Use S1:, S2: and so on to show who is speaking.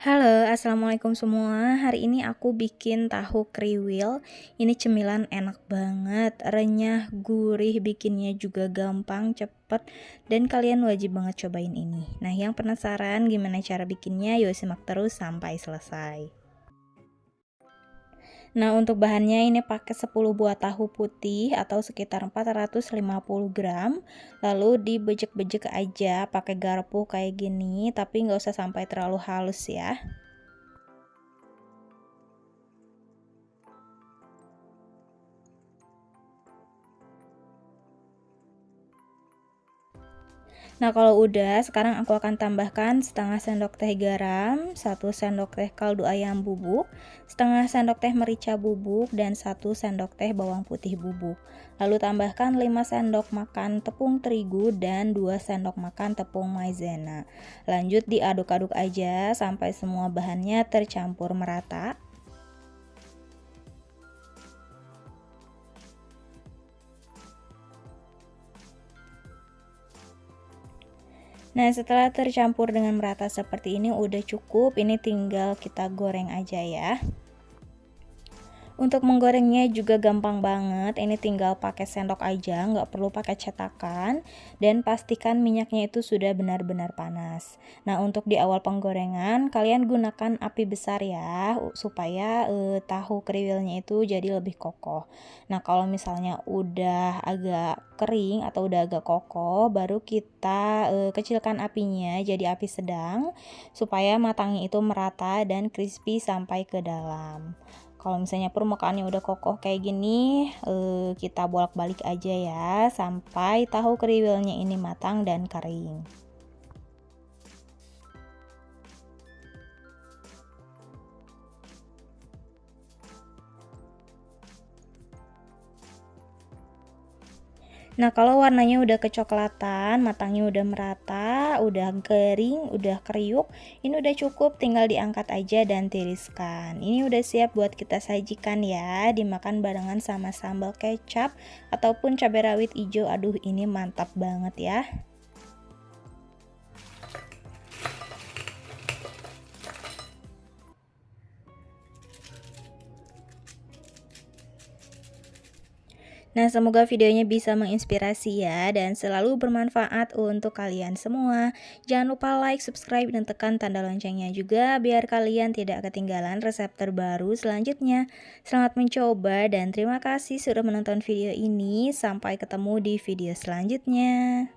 S1: Halo, assalamualaikum semua. Hari ini aku bikin tahu kriwil. Ini cemilan enak banget, renyah, gurih, bikinnya juga gampang, cepet, dan kalian wajib banget cobain ini. Nah, yang penasaran gimana cara bikinnya? Yuk simak terus sampai selesai. Nah, untuk bahannya ini pakai 10 buah tahu putih atau sekitar 450 gram. Lalu dibejek-bejek aja pakai garpu kayak gini, tapi nggak usah sampai terlalu halus ya. Nah, kalau udah, sekarang aku akan tambahkan setengah sendok teh garam, 1 sendok teh kaldu ayam bubuk, setengah sendok teh merica bubuk, dan 1 sendok teh bawang putih bubuk. Lalu tambahkan 5 sendok makan tepung terigu dan 2 sendok makan tepung maizena. Lanjut diaduk-aduk aja sampai semua bahannya tercampur merata. Nah, setelah tercampur dengan merata seperti ini udah cukup, ini tinggal kita goreng aja ya. Untuk menggorengnya juga gampang banget, ini tinggal pakai sendok aja, nggak perlu pakai cetakan, dan pastikan minyaknya itu sudah benar-benar panas. Nah, untuk di awal penggorengan, kalian gunakan api besar ya, supaya tahu kriwilnya itu jadi lebih kokoh. Nah, kalau misalnya udah agak kering atau udah agak kokoh, baru kita kecilkan apinya jadi api sedang, supaya matangnya itu merata dan crispy sampai ke dalam. Kalau misalnya permukaannya udah kokoh kayak gini, kita bolak-balik aja ya sampai tahu kriwilnya ini matang dan kering. Nah, kalau warnanya udah kecoklatan, matangnya udah merata, udah kering, udah kriuk, ini udah cukup, tinggal diangkat aja dan tiriskan. Ini udah siap buat kita sajikan ya, dimakan barengan sama sambal kecap ataupun cabai rawit hijau. Aduh, ini mantap banget ya. Nah, semoga videonya bisa menginspirasi ya dan selalu bermanfaat untuk kalian semua. Jangan lupa like, subscribe, dan tekan tanda loncengnya juga biar kalian tidak ketinggalan resep terbaru selanjutnya. Selamat mencoba dan terima kasih sudah menonton video ini. Sampai ketemu di video selanjutnya.